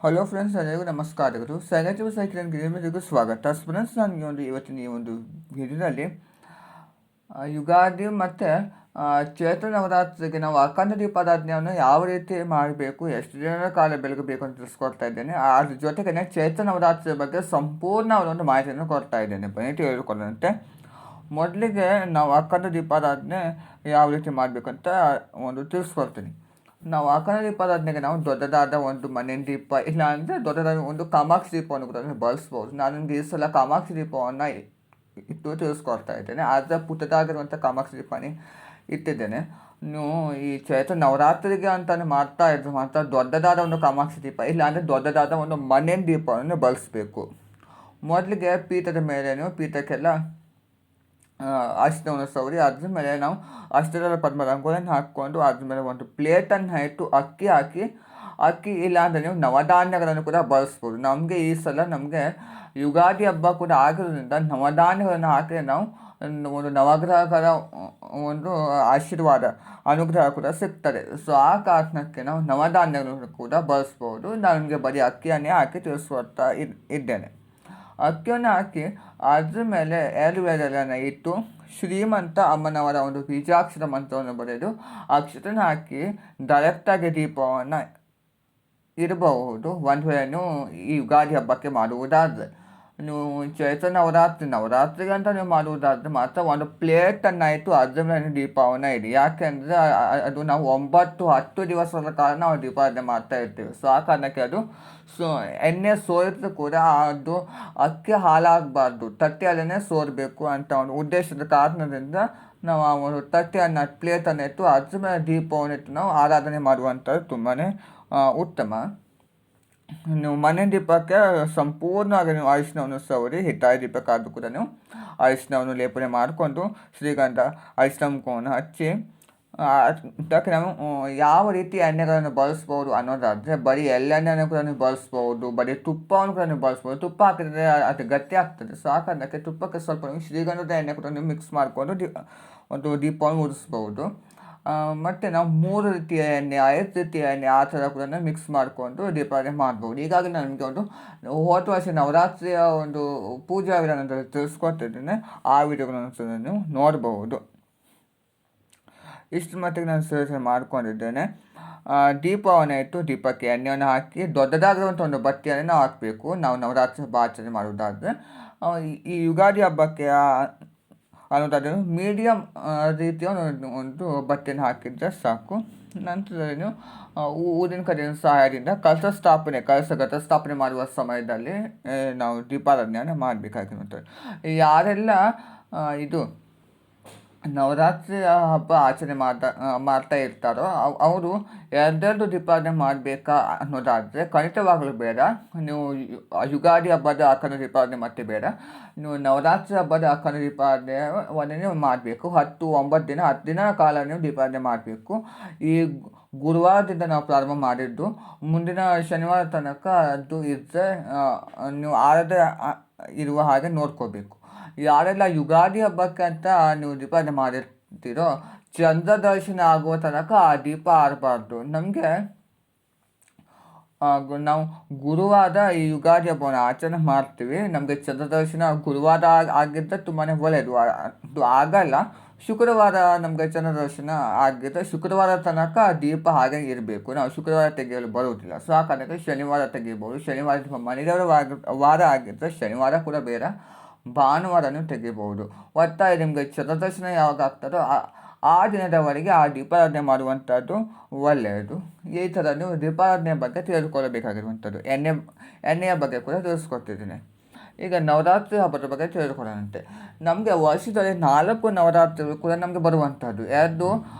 Hello friends, ಎಲ್ಲರಿಗೂ ನಮಸ್ಕಾರಗಳು. Silent cycle ಗಿರಿಮರಿಗೂ ಸ್ವಾಗತ. ಫ್ರೆಂಡ್ಸ್, ನನಗೆ ಇವತ್ತಿನ ಈ ಒಂದು ವಿಡಿಯೋದಲ್ಲಿ ಯುಗಾದಿ ಮತ್ತು ಚೈತ್ರ ನವರಾತ್ರಿಗೆ ನಾವು ಅಖಂಡ ದೀಪಾರಾಧನೆಯನ್ನು ಯಾವ ರೀತಿ ಮಾಡಬೇಕು, ಎಷ್ಟು ದಿನಗಳ ಕಾಲ ಬೆಳಗಬೇಕು ಅಂತ ತಿಳಿಸ್ಕೊಡ್ತಾ ಇದ್ದೇನೆ. ಅದ್ರ ಜೊತೆಗೆ ಚೈತ್ರ ನವರಾತ್ರಿ ಬಗ್ಗೆ ಸಂಪೂರ್ಣ ಒಂದು ಮಾಹಿತಿಯನ್ನು ಕೊಡ್ತಾ ಇದ್ದೇನೆ. ಬನ್ನಿ ತಿಳಿದುಕೊಳ್ಳುವಂತೆ. ಮೊದಲಿಗೆ ನಾವು ಅಖಂಡ ದೀಪಾರಾಧನೆ ಯಾವ ರೀತಿ ಮಾಡಬೇಕಂತ ಒಂದು ತಿಳಿಸ್ಕೊಡ್ತೀನಿ. ನಾವು ಅಖಂಡ ದೀಪಾರಾಧನೆಗೆ ನಾವು ದೊಡ್ಡದಾದ ಒಂದು ಮನೆ ದೀಪ, ಇಲ್ಲ ಅಂದರೆ ದೊಡ್ಡದಾದ ಒಂದು ಕಾಮಾಕ್ಷಿ ದೀಪವನ್ನು ಕೂಡ ಬಳಸ್ಬೋದು. ನಾನು ನಿಮಗೆ ಈ ಸಲ ಕಾಮಾಕ್ಷಿ ದೀಪವನ್ನು ಇಟ್ಟು ತಿಳಿಸ್ಕೊಡ್ತಾ ಇದ್ದೇನೆ. ಆದರೆ ಪುಟ್ಟದಾಗಿರುವಂಥ ಕಾಮಾಕ್ಷಿ ದೀಪನೇ ಇಟ್ಟಿದ್ದೇನೆ. ನೀವು ಈ ಚೈತ್ರ ನವರಾತ್ರಿಗೆ ಅಂತಲೇ ಮಾಡ್ತಾ ದೊಡ್ಡದಾದ ಒಂದು ಕಾಮಾಕ್ಷಿ ದೀಪ, ಇಲ್ಲ ಅಂದರೆ ದೊಡ್ಡದಾದ ಒಂದು ಮನೆ ದೀಪವನ್ನು ಬಳಸಬೇಕು. ಮೊದಲಿಗೆ ಪೀಠದ ಮೇಲೆ ಪೀಠಕ್ಕೆಲ್ಲ ಅರಿಶಿನವನ್ನು ಸವರಿ ಅದ್ರ ಮೇಲೆ ನಾವು ಅಷ್ಟರ ಪದ್ಮ ರಂಗೋಲಿಯನ್ನು ಹಾಕ್ಕೊಂಡು ಅದ್ರ ಮೇಲೆ ಒಂದು ಪ್ಲೇಟನ್ನು ಇಟ್ಟು ಅಕ್ಕಿ ಇಲ್ಲ ಅಂದರೆ ನೀವು ನವಧಾನ್ಯಗಳನ್ನು ಕೂಡ ಬಳಸ್ಬೋದು. ನಮಗೆ ಈ ಸಲ ಯುಗಾದಿ ಹಬ್ಬ ಕೂಡ ಆಗಿರೋದ್ರಿಂದ ನವಧಾನ್ಯಗಳನ್ನು ಹಾಕಿ ನಾವು ಒಂದು ನವಗ್ರಹಗಳ ಒಂದು ಆಶೀರ್ವಾದ ಅನುಗ್ರಹ ಕೂಡ ಸಿಗ್ತದೆ. ಸೊ ಆ ಕಾರಣಕ್ಕೆ ನಾವು ನವಧಾನ್ಯಗಳನ್ನು ಕೂಡ ಬಳಸ್ಬೋದು. ನನಗೆ ಬರೀ ಅಕ್ಕಿಯನ್ನೇ ಹಾಕಿ ತಿಳಿಸ್ಕೊಡ್ತಾ ಇದ್ದೇನೆ. ಅಕ್ಕಿಯನ್ನು ಹಾಕಿ ಅದ್ರ ಮೇಲೆ ಎಲೆಯನ್ನು ಇಟ್ಟು ಶ್ರೀಮಂತ ಅಮ್ಮನವರ ಒಂದು ಬೀಜಾಕ್ಷರ ಮಂತ್ರವನ್ನು ಬರೆದು ಅಕ್ಷರನ ಹಾಕಿ ಡೈರೆಕ್ಟಾಗಿ ದೀಪವನ್ನು ಇರಬಹುದು. ಒಂದು ವೇಳೆ ಈ ಯುಗಾದಿ ಹಬ್ಬಕ್ಕೆ ಮಾಡುವುದಾದರೆ, ನೀವು ಚೈತ್ರ ನವರಾತ್ರಿಗೆ ಅಂತ ನೀವು ಮಾಡುವುದಾದರೆ ಮಾತ್ರ ಒಂದು ಪ್ಲೇಟನ್ನು ಇಟ್ಟು ಅದ್ರ ಮೇಲೆ ದೀಪವನ್ನು ಇಡಿ. ಯಾಕೆಂದರೆ ಅದು ನಾವು 9-10 ದಿವಸಗಳ ಕಾಲ ನಾವು ದೀಪಾವಳಿ ಮಾಡ್ತಾ ಇರ್ತೀವಿ. ಸೊ ಆ ಕಾರಣಕ್ಕೆ ಅದು ಎಣ್ಣೆ ಸೋರಿದ್ರು ಕೂಡ ಅದು ಅಕ್ಕಿ ಹಾಳಾಗಬಾರ್ದು, ತಟ್ಟೆಯಲ್ಲೇ ಸೋರಬೇಕು ಅಂತ ಒಂದು ಉದ್ದೇಶದ ಕಾರಣದಿಂದ ನಾವು ಆ ಒಂದು ತಟ್ಟೆಯನ್ನು ಪ್ಲೇಟನ್ನು ಇಟ್ಟು ಅದ್ರ ಮೇಲೆ ದೀಪವನ್ನು ಇಟ್ಟು ನಾವು ಆರಾಧನೆ ಮಾಡುವಂಥದ್ದು ತುಂಬಾ ಉತ್ತಮ. ನೀವು ಮನೆ ದೀಪಕ್ಕೆ ಸಂಪೂರ್ಣವಾಗಿ ನೀವು ಅರಿಶಿನವನ್ನು ಸವರಿ, ಹಿತ್ತಾಳೆ ದೀಪಕ್ಕಾದರೂ ಕೂಡ ನೀವು ಅರಿಶಿನವನ್ನು ಲೇಪನೆ ಮಾಡಿಕೊಂಡು ಶ್ರೀಗಂಧ ಅರಿಶಿನ ಮುಖವನ್ನು ಹಚ್ಚಿ ಅದಕ್ಕೆ ನಾವು ಯಾವ ರೀತಿ ಎಣ್ಣೆಗಳನ್ನು ಬಳಸ್ಬೋದು ಅನ್ನೋದಾದರೆ, ಬರೀ ಎಳ್ಳೆಣ್ಣೆಯನ್ನು ಕೂಡ ನೀವು ಬಳಸ್ಬೋದು, ಬರೀ ತುಪ್ಪವನ್ನು ಕೂಡ ನೀವು ಬಳಸ್ಬೋದು. ತುಪ್ಪ ಹಾಕಿದರೆ ಅದು ಗಟ್ಟಿ ಆಗ್ತದೆ. ಸೊ ಆ ಕಾರಣಕ್ಕೆ ತುಪ್ಪಕ್ಕೆ ಸ್ವಲ್ಪ ನೀವು ಶ್ರೀಗಂಧದ ಎಣ್ಣೆ ಕೂಡ ನೀವು ಮಿಕ್ಸ್ ಮಾಡಿಕೊಂಡು ಒಂದು ದೀಪವನ್ನು ಉರಿಸ್ಬೋದು. ಮತ್ತು ನಾವು 3 ರೀತಿಯ ಎಣ್ಣೆ, 5 ರೀತಿಯ ಎಣ್ಣೆ ಆ ಥರ ಕೂಡ ಮಿಕ್ಸ್ ಮಾಡಿಕೊಂಡು ದೀಪಾವಳಿ ಮಾಡ್ಬೋದು. ಹೀಗಾಗಿ ನನಗೆ ಒಂದು ಹೋದ ವರ್ಷ ನವರಾತ್ರಿಯ ಒಂದು ಪೂಜಾ ವಿಧಾನದಲ್ಲಿ ತಿಳಿಸ್ಕೊಟ್ಟಿದ್ದೇನೆ. ಆ ವಿಡಿಯೋಗಳನ್ನು ನೀವು ನೋಡ್ಬೋದು. ಇಷ್ಟು ಮಟ್ಟಿಗೆ ನಾನು ಸೇರಿಸಿ ಮಾಡ್ಕೊಂಡಿದ್ದೇನೆ. ದೀಪವನ್ನು ಇಟ್ಟು ದೀಪಕ್ಕೆ ಎಣ್ಣೆಯನ್ನು ಹಾಕಿ ದೊಡ್ಡದಾಗಿರುವಂಥ ಒಂದು ಬತ್ತಿಯನ್ನು ನಾವು ಹಾಕಬೇಕು. ನಾವು ನವರಾತ್ರಿ ಹಬ್ಬ ಆಚರಣೆ ಮಾಡೋದಾದರೆ, ಈ ಯುಗಾದಿ ಹಬ್ಬಕ್ಕೆ ಅನ್ನೋದಾದರೆ ಮೀಡಿಯಮ್ ರೀತಿಯ ಒಂದು ಬಟ್ಟೆಯನ್ನು ಹಾಕಿದರೆ ಸಾಕು. ನಂತರದಲ್ಲಿ ನೀವು ಊದಿನ ಕಡೆಯ ಸಹಾಯದಿಂದ ಕಳಸ ಸ್ಥಾಪನೆ ಮಾಡುವ ಸಮಯದಲ್ಲಿ ನಾವು ದೀಪಾರಾಧನೆಯನ್ನು ಮಾಡಬೇಕಾಗಿರುವಂಥದ್ದು. ಯಾರೆಲ್ಲ ಇದು ನವರಾತ್ರಿ ಹಬ್ಬ ಆಚರಣೆ ಮಾಡ್ತಾ ಇರ್ತಾರೋ ಅವರು 2 ದೀಪಾವಳಿ ಮಾಡಬೇಕಾ ಅನ್ನೋದಾದರೆ ಖಂಡಿತವಾಗಲೂ ಬೇಡ. ನೀವು ಯುಗಾದಿ ಹಬ್ಬದ ಅಖಂಡ ದೀಪಾವಳಿ ಮತ್ತೆ ಬೇಡ. ನೀವು ನವರಾತ್ರಿ ಹಬ್ಬದ ಅಖಂಡ ದೀಪಾವಳಿಯನ್ನೇ ನೀವು ಮಾಡಬೇಕು. 9 ದಿನ 10 ದಿನ ಕಾಲ ನೀವು ದೀಪಾವಳಿ ಮಾಡಬೇಕು. ಈ ಗುರುವಾರದಿಂದ ನಾವು ಪ್ರಾರಂಭ ಮಾಡಿದ್ದು ಮುಂದಿನ ಶನಿವಾರ ತನಕ ಅದು ಇದ್ದರೆ ನೀವು ಆರದೇ ಇರುವ ಹಾಗೆ ನೋಡ್ಕೋಬೇಕು. ಯಾರೆಲ್ಲ ಯುಗಾದಿ ಹಬ್ಬಕ್ಕೆ ಅಂತ ನೀವು ದೀಪಾವಳಿ ಮಾಡಿರ್ತೀರೋ, ಚಂದ್ರ ದರ್ಶನ ಆಗುವ ತನಕ ಆ ದೀಪ ಆರಬಾರ್ದು. ನಾವು ಗುರುವಾರ ಈ ಯುಗಾದಿ ಹಬ್ಬವನ್ನು ಆಚರಣೆ ಮಾಡ್ತೀವಿ. ನಮಗೆ ಚಂದ್ರ ದರ್ಶನ ಗುರುವಾರ ಆಗಿದ್ದರೆ ತುಂಬಾ ಒಳ್ಳೆಯದು. ಅದು ಆಗಲ್ಲ, ಶುಕ್ರವಾರ ನಮಗೆ ಚಂದ್ರ ದರ್ಶನ ಆಗಿದ್ದರೆ ಶುಕ್ರವಾರ ತನಕ ದೀಪ ಹಾಗೆ ಇರಬೇಕು. ನಾವು ಶುಕ್ರವಾರ ತೆಗೆಯಲು ಬರುವುದಿಲ್ಲ. ಸೊ ಆ ಕಾರಣಕ್ಕೆ ಶನಿವಾರ ತೆಗಿಬೋದು. ಶನಿವಾರ ಮನೆದೇವರ ವಾರ ಆಗಿದ್ದರೆ ಶನಿವಾರ ಕೂಡ ಬೇಡ, ಭಾನುವಾರನೂ ತೆಗಿಬೋದು. ಒಟ್ಟಾರೆ ನಿಮಗೆ ಚಂದ್ರದರ್ಶನ ಯಾವಾಗ ಆಗ್ತದೋ ಆ ದಿನದವರೆಗೆ ಆ ದೀಪಾರಾಧನೆ ಮಾಡುವಂಥದ್ದು ಒಳ್ಳೆಯದು. ಈ ಥರ ನೀವು ದೀಪಾರಾಧನೆಯ ಬಗ್ಗೆ ತಿಳಿದುಕೊಳ್ಳಬೇಕಾಗಿರುವಂಥದ್ದು. ಎಣ್ಣೆಯ ಬಗ್ಗೆ ಕೂಡ ತಿಳಿಸ್ಕೊಡ್ತಿದ್ದೀನಿ. ಈಗ ನವರಾತ್ರಿ ಹಬ್ಬದ ಬಗ್ಗೆ ತಿಳಿದುಕೊಳ್ಳೋಣಂತೆ. ನಮಗೆ ವರ್ಷದಲ್ಲಿ 4 ನವರಾತ್ರಿಗಳು ಕೂಡ ನಮಗೆ ಬರುವಂಥದ್ದು. 2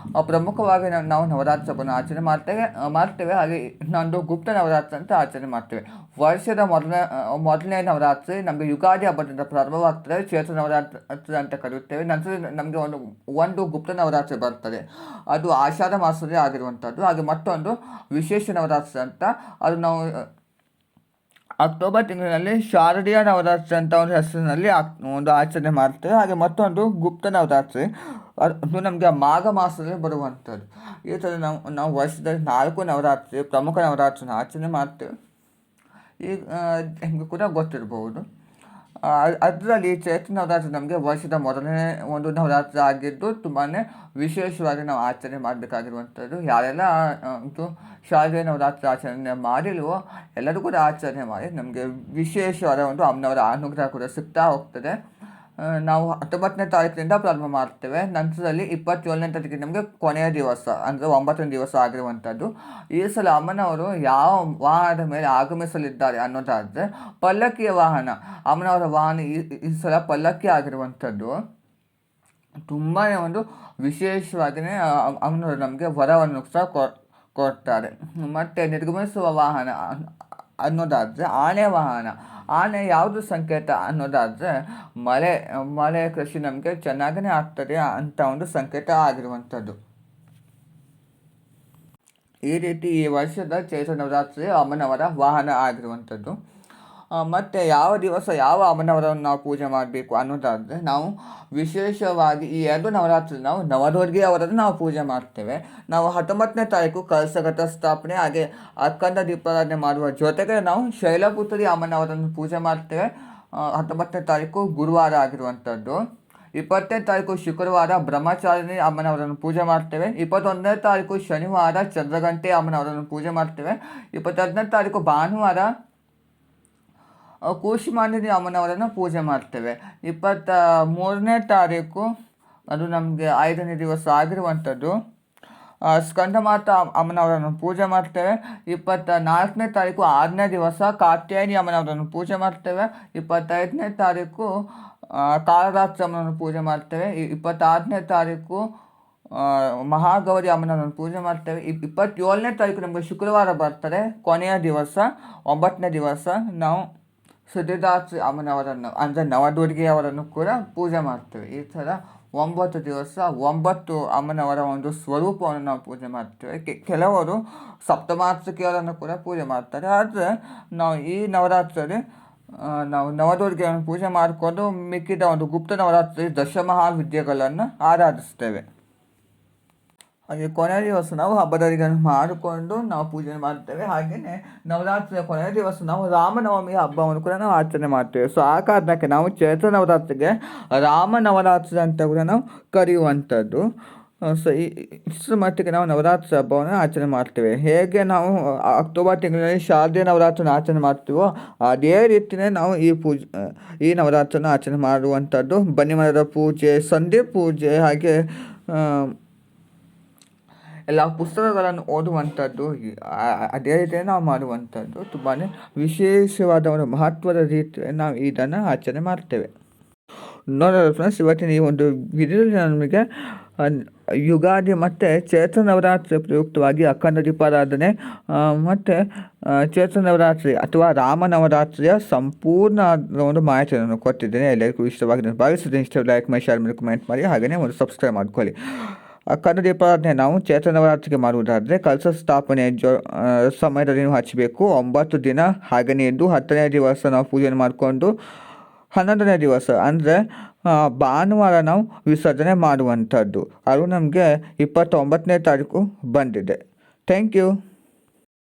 ಪ್ರಮುಖವಾಗಿ ನಾವು ನವರಾತ್ರಿ ಹಬ್ಬನ ಆಚರಣೆ ಮಾಡ್ತೇವೆ. ಹಾಗೆ ಇನ್ನೊಂದು ಗುಪ್ತ ನವರಾತ್ರಿ ಅಂತ ಆಚರಣೆ ಮಾಡ್ತೇವೆ. ವರ್ಷದ ಮೊದಲನೇ ನವರಾತ್ರಿ ನಮಗೆ ಯುಗಾದಿ ಹಬ್ಬದಿಂದ ಪ್ರಾರಂಭವಾಗ್ತದೆ, ಚೈತ್ರ ನವರಾತ್ರಿ ಅಂತ ಕರೆಯುತ್ತೇವೆ. ನಂತರ ನಮಗೆ ಒಂದು ಗುಪ್ತ ನವರಾತ್ರಿ ಬರ್ತದೆ, ಅದು ಆಷಾಢ ಮಾಸದಲ್ಲಿ ಆಗಿರುವಂಥದ್ದು. ಹಾಗೆ ಮತ್ತೊಂದು ವಿಶೇಷ ನವರಾತ್ರಿ ಅಂತ, ಅದು ನಾವು ಅಕ್ಟೋಬರ್ ತಿಂಗಳಿನಲ್ಲಿ ಶಾರದೀಯ ನವರಾತ್ರಿ ಅಂತ ಒಂದು ಹೆಸರಿನಲ್ಲಿ ಒಂದು ಆಚರಣೆ ಮಾಡ್ತೇವೆ. ಹಾಗೆ ಮತ್ತೊಂದು ಗುಪ್ತ ನವರಾತ್ರಿ, ಅದು ನಮಗೆ ಮಾಘ ಮಾಸದಲ್ಲಿ ಬರುವಂಥದ್ದು. ಈ ಥರ ನಾವು ವರ್ಷದಲ್ಲಿ 4 ನವರಾತ್ರಿ ಪ್ರಮುಖ ನವರಾತ್ರಿನ ಆಚರಣೆ ಮಾಡ್ತೇವೆ. ಈಗ ನಿಮಗೆ ಕೂಡ ಗೊತ್ತಿರಬಹುದು. ಅದರಲ್ಲಿ ಚೈತ್ರ ನವರಾತ್ರಿ ನಮಗೆ ವರ್ಷದ ಮೊದಲನೇ ಒಂದು ನವರಾತ್ರಿ ಆಗಿದ್ದು ತುಂಬಾ ವಿಶೇಷವಾಗಿ ನಾವು ಆಚರಣೆ ಮಾಡಬೇಕಾಗಿರುವಂಥದ್ದು. ಯಾರೆಲ್ಲ ಇದು ಶಾರದೀಯ ನವರಾತ್ರಿ ಆಚರಣೆ ಮಾಡಿಲ್ವೋ ಎಲ್ಲರೂ ಕೂಡ ಆಚರಣೆ ಮಾಡಿ ನಮಗೆ ವಿಶೇಷವಾದ ಒಂದು ಅಮ್ಮನವರ ಅನುಗ್ರಹ ಕೂಡ ಸಿಗ್ತಾ ಹೋಗ್ತದೆ. ನಾವು 19ನೇ ತಾರೀಕಿನಿಂದ ಪ್ರಾರಂಭ ಮಾಡ್ತೇವೆ. ನಂತರದಲ್ಲಿ 27ನೇ ತಾರೀಕಿಗೆ ನಮಗೆ ಕೊನೆಯ ದಿವಸ ಅಂದರೆ 9ನೇ ದಿವಸ ಆಗಿರುವಂಥದ್ದು. ಈ ಸಲ ಅಮ್ಮನವರು ಯಾವ ವಾಹನದ ಮೇಲೆ ಆಗಮಿಸಲಿದ್ದಾರೆ ಅನ್ನೋದಾದರೆ ಪಲ್ಲಕ್ಕಿಯ ವಾಹನ. ಅಮ್ಮನವರ ವಾಹನ ಈ ಸಲ ಪಲ್ಲಕ್ಕಿ ಆಗಿರುವಂಥದ್ದು. ತುಂಬಾ ಒಂದು ವಿಶೇಷವಾಗಿಯೇ ಅಮ್ಮನವರು ನಮಗೆ ವರವನ್ನು ಸಹ ಕೊಡ್ತಾರೆ. ಮತ್ತು ನಿರ್ಗಮಿಸುವ ವಾಹನ ಅನ್ನೋದಾದರೆ ಆನೆ ವಾಹನ. ಆನೆ ಯಾವುದು ಸಂಕೇತ ಅನ್ನೋದಾದರೆ ಮಳೆ ಕೃಷಿ ನಮಗೆ ಚೆನ್ನಾಗೇ ಆಗ್ತದೆ ಅಂತ ಒಂದು ಸಂಕೇತ ಆಗಿರುವಂಥದ್ದು. ಈ ರೀತಿ ಈ ವರ್ಷದ ಚೈತ್ರ ನವರಾತ್ರಿ ಅಮ್ಮನವರ ವಾಹನ ಆಗಿರುವಂಥದ್ದು. ಮತ್ತು ಯಾವ ದಿವಸ ಯಾವ ಅಮ್ಮನವರನ್ನು ನಾವು ಪೂಜೆ ಮಾಡಬೇಕು ಅನ್ನೋದಾದರೆ ನಾವು ವಿಶೇಷವಾಗಿ ಈ 2 ನವರಾತ್ರಿ ನಾವು ನವದುರ್ಗೆ ಅವರನ್ನು ನಾವು ಪೂಜೆ ಮಾಡ್ತೇವೆ. ನಾವು 19ನೇ ತಾರೀಕು ಕಳಸಘಟ್ಟ ಸ್ಥಾಪನೆ ಹಾಗೆ ಅಖಂಡ ದೀಪಾರಾಧನೆ ಮಾಡುವ ಜೊತೆಗೆ ನಾವು ಶೈಲಪುತ್ರಿ ಅಮ್ಮನವರನ್ನು ಪೂಜೆ ಮಾಡ್ತೇವೆ. 19ನೇ ತಾರೀಕು ಗುರುವಾರ ಆಗಿರುವಂಥದ್ದು. 20ನೇ ತಾರೀಕು ಶುಕ್ರವಾರ ಬ್ರಹ್ಮಚಾರಿಣಿ ಅಮ್ಮನವರನ್ನು ಪೂಜೆ ಮಾಡ್ತೇವೆ. 21ನೇ ತಾರೀಕು ಶನಿವಾರ ಚಂದ್ರಗಂಟೆ ಅಮ್ಮನವರನ್ನು ಪೂಜೆ ಮಾಡ್ತೇವೆ. 22ನೇ ತಾರೀಕು ಭಾನುವಾರ ಕೂಷ್ಮಾಂಡಿನಿ ಅಮ್ಮನವರನ್ನು ಪೂಜೆ ಮಾಡ್ತೇವೆ. 23ನೇ ತಾರೀಕು ಅದು ನಮಗೆ 5ನೇ ದಿವಸ ಆಗಿರುವಂಥದ್ದು ಸ್ಕಂದಮಾತಾ ಅಮ್ಮನವರನ್ನು ಪೂಜೆ ಮಾಡ್ತೇವೆ. 24ನೇ ತಾರೀಕು 6ನೇ ದಿವಸ ಕಾತ್ಯಾಯಿನಿ ಅಮ್ಮನವರನ್ನು ಪೂಜೆ ಮಾಡ್ತೇವೆ. 25ನೇ ತಾರೀಕು ಕಾಳರಾತ್ರಿ ಅಮ್ಮನವರನ್ನು ಪೂಜೆ ಮಾಡ್ತೇವೆ. 26ನೇ ತಾರೀಕು ಮಹಾಗೌರಿ ಅಮ್ಮನವರನ್ನು ಪೂಜೆ ಮಾಡ್ತೇವೆ. 27ನೇ ತಾರೀಕು ನಮಗೆ ಶುಕ್ರವಾರ ಬರ್ತದೆ. ಕೊನೆಯ ದಿವಸ 9ನೇ ದಿವಸ ನಾವು ಸಿದ್ಧಿದಾತ್ರಿ ಅಮ್ಮನವರನ್ನು ಅಂದರೆ ನವದುರ್ಗೆಯವರನ್ನು ಕೂಡ ಪೂಜೆ ಮಾಡ್ತೇವೆ. ಈ ಥರ 9 ದಿವಸ 9 ಅಮ್ಮನವರ ಒಂದು ಸ್ವರೂಪವನ್ನು ನಾವು ಪೂಜೆ ಮಾಡ್ತೇವೆ. ಕೆಲವರು ಸಪ್ತಮಾತೃಕೆಯವರನ್ನು ಕೂಡ ಪೂಜೆ ಮಾಡ್ತಾರೆ. ಆದರೆ ನಾವು ಈ ನವರಾತ್ರಿಯಲ್ಲಿ ನಾವು ನವದುರ್ಗೆಯನ್ನು ಪೂಜೆ ಮಾಡಿಕೊಂಡು ಮಿಕ್ಕಿದ ಒಂದು ಗುಪ್ತ ನವರಾತ್ರಿ ದಶಮಹಾವಿದ್ಯೆಗಳನ್ನು ಆರಾಧಿಸ್ತೇವೆ. ಹಾಗೆ ಕೊನೆಯ ದಿವಸ ನಾವು ಹಬ್ಬದವರಿಗಳನ್ನು ಮಾಡಿಕೊಂಡು ನಾವು ಪೂಜೆ ಮಾಡ್ತೇವೆ. ಹಾಗೆಯೇ ನವರಾತ್ರಿಯ ಕೊನೆಯ ದಿವಸ ನಾವು ರಾಮನವಮಿಯ ಹಬ್ಬವನ್ನು ಕೂಡ ನಾವು ಆಚರಣೆ ಮಾಡ್ತೇವೆ. ಸೊ ಆ ಕಾರಣಕ್ಕೆ ನಾವು ಚೈತ್ರ ನವರಾತ್ರಿಗೆ ರಾಮನವರಾತ್ರಿ ಅಂತ ಕೂಡ ನಾವು ಕರೆಯುವಂಥದ್ದು. ಸೊ ಇಷ್ಟರ ಮಟ್ಟಿಗೆ ನಾವು ನವರಾತ್ರಿ ಹಬ್ಬವನ್ನು ಆಚರಣೆ ಮಾಡ್ತೇವೆ. ಹೇಗೆ ನಾವು ಅಕ್ಟೋಬರ್ ತಿಂಗಳಲ್ಲಿ ಶಾರದೀಯ ನವರಾತ್ರಿನ ಆಚರಣೆ ಮಾಡ್ತೀವೋ ಅದೇ ರೀತಿಯೇ ನಾವು ಈ ನವರಾತ್ರಿನ ಆಚರಣೆ ಮಾಡುವಂಥದ್ದು. ಬನ್ನಿ ಮರದ ಪೂಜೆ, ಸಂಧಿ ಪೂಜೆ, ಹಾಗೆ ಎಲ್ಲ ಪುಸ್ತಕಗಳನ್ನು ಓದುವಂಥದ್ದು, ಅದೇ ರೀತಿಯಲ್ಲಿ ನಾವು ಮಾಡುವಂಥದ್ದು. ತುಂಬಾ ವಿಶೇಷವಾದ ಒಂದು ಮಹತ್ವದ ರೀತಿಯಲ್ಲಿ ನಾವು ಇದನ್ನು ಆಚರಣೆ ಮಾಡ್ತೇವೆ. ನೋಡೋಣ ಫ್ರೆಂಡ್ಸ್, ಇವತ್ತಿನ ಈ ಒಂದು ವಿಡಿಯೋದಲ್ಲಿ ನಮಗೆ ಯುಗಾದಿ ಮತ್ತು ಚೈತ್ರ ನವರಾತ್ರಿ ಪ್ರಯುಕ್ತವಾಗಿ ಅಖಂಡ ದೀಪಾರಾಧನೆ ಮತ್ತು ಚೈತ್ರ ನವರಾತ್ರಿ ಅಥವಾ ರಾಮ ನವರಾತ್ರಿಯ ಸಂಪೂರ್ಣ ಒಂದು ಮಾಹಿತಿಯನ್ನು ಕೊಟ್ಟಿದ್ದೇನೆ. ಎಲ್ಲರಿಗೂ ಇಷ್ಟವಾಗಿದೆ ಭಾವಿಸಿದ್ದೇನೆ. ಇಷ್ಟ ಲೈಕ್ ಮಾಡಿ, ಶೇರ್ ಮಾಡಿ, ಕಮೆಂಟ್ ಮಾಡಿ, ಹಾಗೆಯೇ ಒಂದು ಸಬ್ಸ್ಕ್ರೈಬ್ ಮಾಡ್ಕೊಳ್ಳಿ. ಅಖಂಡ ದೀಪಾರಾಧನೆ ನಾವು ಚೈತ್ರ ನವರಾತ್ರಿಗೆ ಮಾಡುವುದಾದರೆ ಕಲಶ ಸ್ಥಾಪನೆ ಸಮಯದಲ್ಲಿ ನೀವು ಹಚ್ಚಬೇಕು. 9 ದಿನ ಹಾಗೆಯೇ ಇದ್ದು 10ನೇ ದಿವಸ ನಾವು ಪೂಜೆಯನ್ನು ಮಾಡಿಕೊಂಡು 11ನೇ ದಿವಸ ಅಂದರೆ ಭಾನುವಾರ ನಾವು ವಿಸರ್ಜನೆ ಮಾಡುವಂಥದ್ದು. ಅದು ನಮಗೆ 29ನೇ ತಾರೀಕು ಬಂದಿದೆ. Thank you.